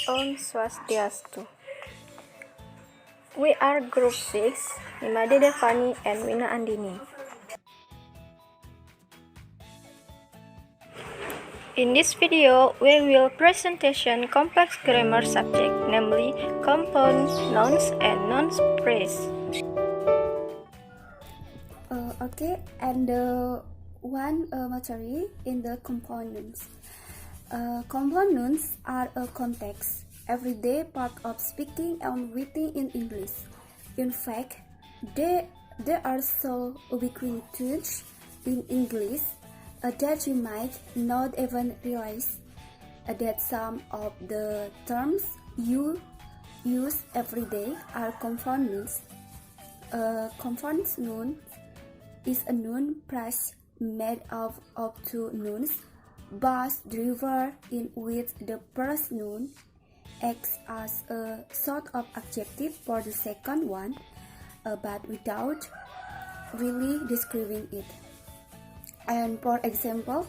Om Swastiastu. We are Group 6, Devani and Wina Andini. In this video, we will presentation complex grammar subject, namely compound nouns and noun phrase. And one material in the components. Components are a context, everyday part of speaking and writing in English. In fact, they are so ubiquitous in English that you might not even realize that some of the terms you use every day are components. Compound noun is a noun phrase made up of two nouns, but derivative in which the first noun acts as a sort of adjective for the second one, but without really describing it. And for example,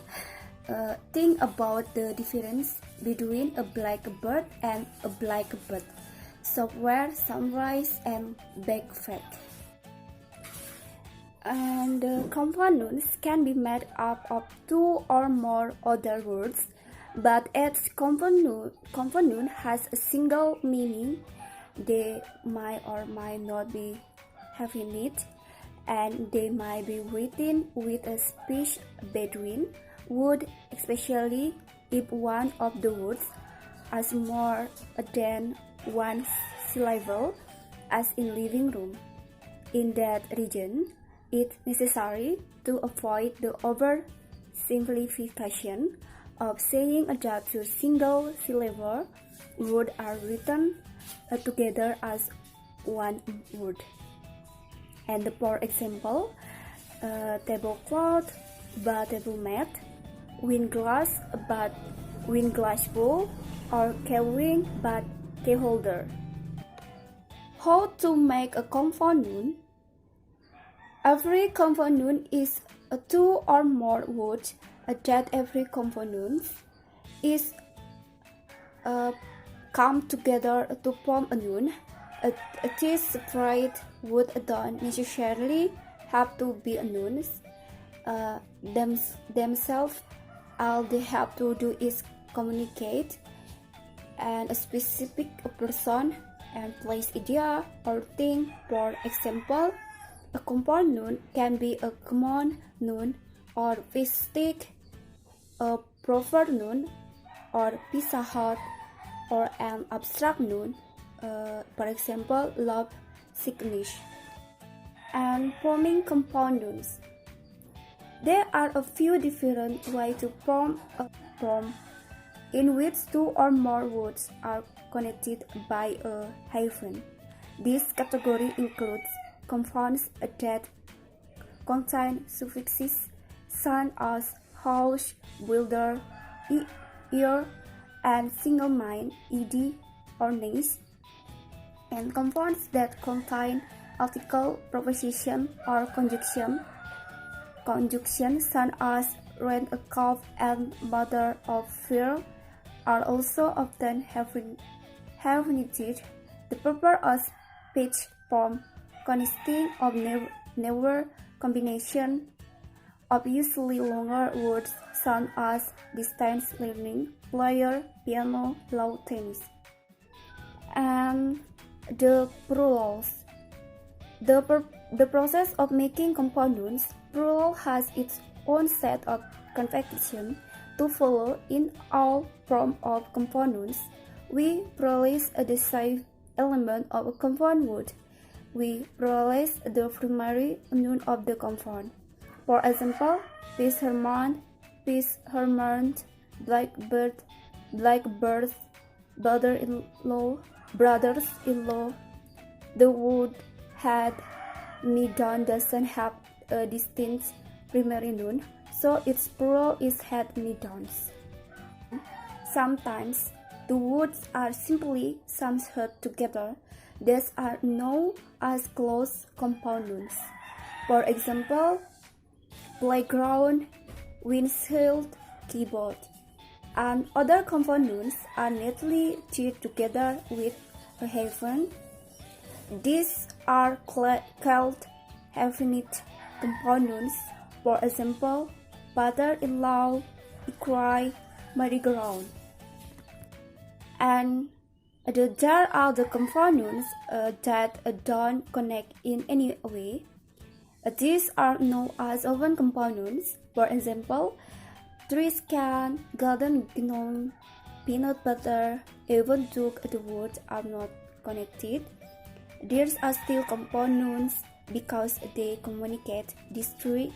think about the difference between a blackbird and a blackbird, software, sunrise, and backpack. And components can be made up of two or more other words, but each component has a single meaning. They might or might not be having it, and they might be written with a space between words, especially if one of the words has more than one syllable, as in living room. In that region, it's necessary to avoid the oversimplification of saying that two single syllable words are written together as one word. And for example, tablecloth but table mat, wine glass but wine glass bowl, or keyring but key holder. How to make a compound noun? Every component is two or more words. That every component is come together to form a noun. These separate words don't necessarily have to be nouns themselves. All they have to do is communicate and a specific person and place, idea, or thing. For example, a compound noun can be a common noun or fish-stick, a proper noun or Pizza Hut, or an abstract noun, for example, love, sickness. And forming compound nouns. There are a few different ways to form a form in which two or more words are connected by a hyphen. This category includes compounds that contain suffixes such as house, builder, ear, and single mind, ed, or nice, and compounds that contain article, preposition, or conjunction. Conjunctions such as rent a calf and mother of fear are also often hyphenated. The proper of speech form consisting of never combination of usually longer words such as distance learning, player, piano, lawn tennis. And the plurals. The process of making compound nouns, plural has its own set of conventions to follow. In all forms of compound nouns, we pluralize the same element of a compound word. We pluralize the primary noun of the compound. For example, peace Herman, blackbird, blackbirds, brother-in-law, brothers-in-law. The word had me done doesn't have a distinct primary noun, so its plural is had me downs. Sometimes the words are simply summed together. These are known as close compound nouns. For example, playground, windshield, keyboard. and other compound nouns are neatly tied together with a hyphen. These are called definite compound nouns. For example, father-in-law, equine, merry-go-round. And there are the compound nouns that don't connect in any way. These are known as open compound nouns. For example, trees can, garden gnome, peanut butter, even though the words are not connected. These are still compound nouns because they communicate discrete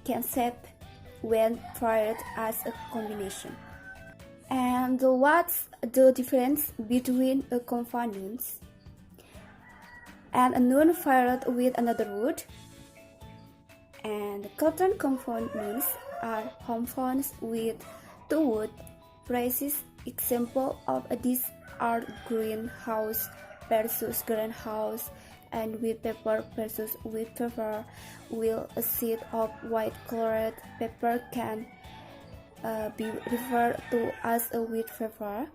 concept when tried as a combination. And what's the difference between a compound nouns and a noun paired with another word? And certain compound nouns are homophones with two word phrases. Example of these are greenhouse versus greenhouse, and wheat paper versus wheat paper. While a sheet of white colored paper can be referred to as a wheat paper.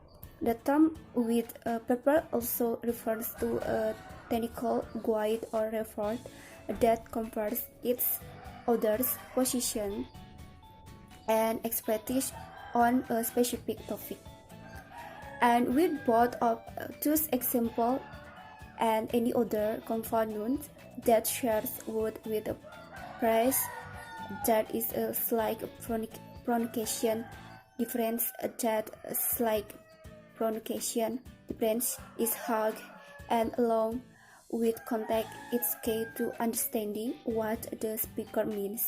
The term wheat paper also refers to a technical guide or report that compares its author's position and expertise on a specific topic. And with both of those examples and any other compound noun that shares word with a phrase, that is a slight pronunciation difference. That slight pronunciation difference is hard and along with context it's key to understanding what the speaker means.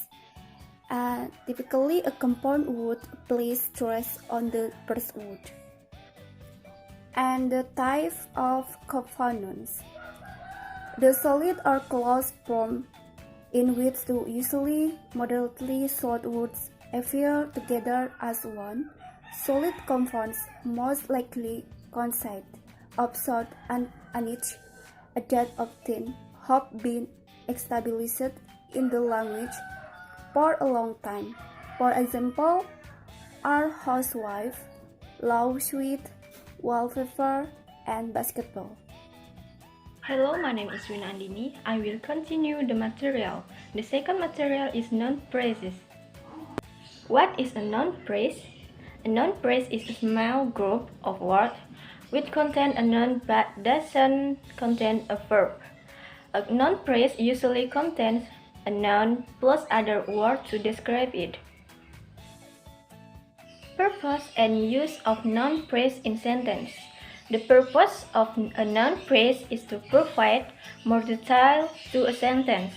Typically, a compound word places stress on the first word. And the type of compound nouns. The solid or close form, in which two usually moderately short words appear together as one. Solid compounds most likely consist of short and units that often have been established in the language for a long time. For example, are housewife, lawsuit, wallpaper, and basketball. Hello, my name is Wina Andini. I will continue the material. The second material is noun phrases. What is a noun phrase? A noun phrase is a small group of words which contain a noun but doesn't contain a verb. A noun phrase usually contains a noun plus other words to describe it. Purpose and use of noun phrase in sentence. The purpose of a noun phrase is to provide more detail to a sentence.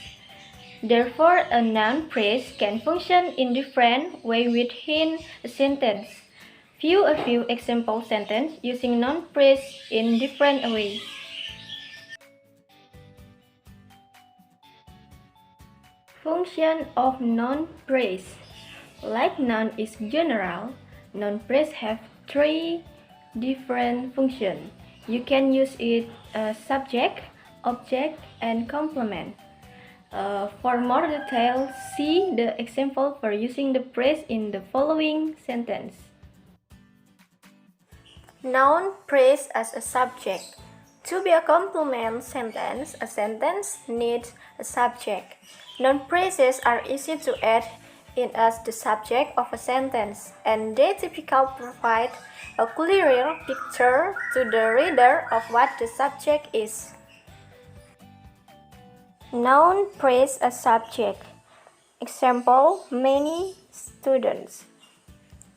Therefore, a noun phrase can function in different ways within a sentence. View a few example sentences using noun phrase in different ways. Function of noun phrase. Like noun is general, noun phrase have three different functions. You can use it as subject, object, and complement. For more details, see the example for using the phrase in the following sentence. Noun phrase as a subject. To be a complement sentence, a sentence needs a subject. Noun phrases are easy to add in as the subject of a sentence, and they typically provide a clearer picture to the reader of what the subject is. Noun phrase as subject. Example, many students.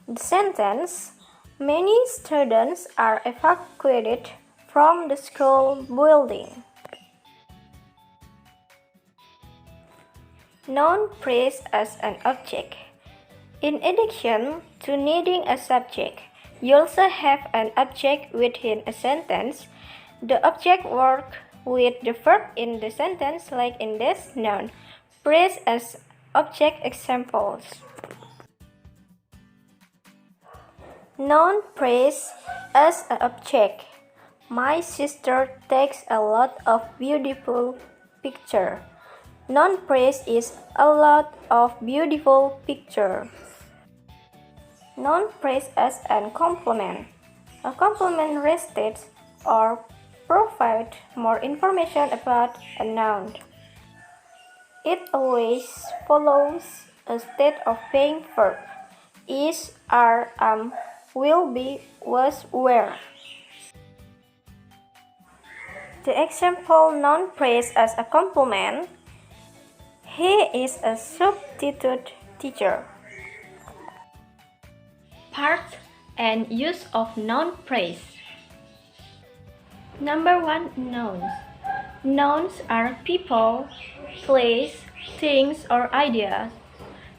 The sentence, many students are evacuated from the school building. Noun phrase as an object. In addition to needing a subject, you also have an object within a sentence. The object works with the verb in the sentence, like in this noun phrase as object examples. Noun phrase as an object. My sister takes a lot of beautiful pictures. Noun phrase is a lot of beautiful pictures. Noun phrase as a compliment. A compliment restates or provides more information about a noun. It always follows a state of being verb. Is, are, will be, was, were. The example noun phrase as a compliment. He is a substitute teacher. Parts and use of noun phrase. Number 1. Nouns. Nouns are people, place, things, or ideas.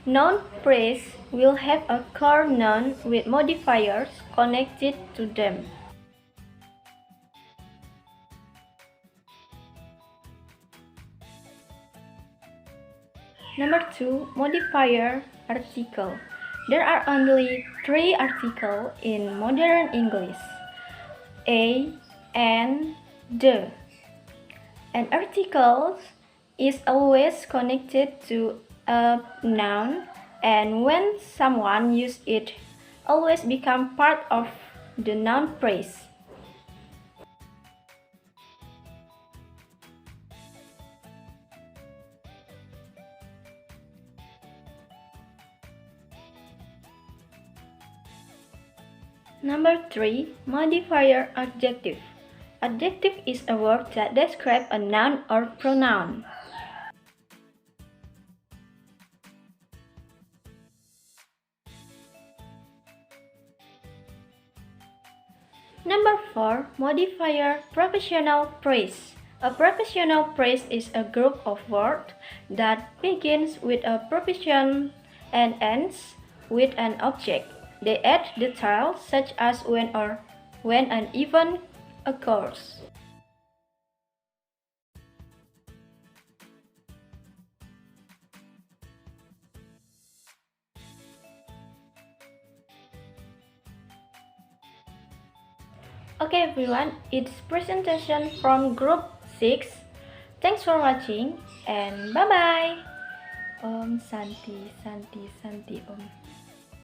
Noun phrase will have a core noun with modifiers connected to them. Number 2. Modifier article. There are only 3 articles in modern English: a, and, the. An article is always connected to a noun, and when someone uses it, always become part of the noun phrase. Number 3. Modifier adjective. Adjective is a word that describes a noun or pronoun. Number 4. Modifier professional phrase. A professional phrase is a group of words that begins with a profession and ends with an object. They add details such as when or when an event occurs. Okay everyone, it's presentation from group 6. Thanks for watching and bye bye. Om Santi Santi Santi Om.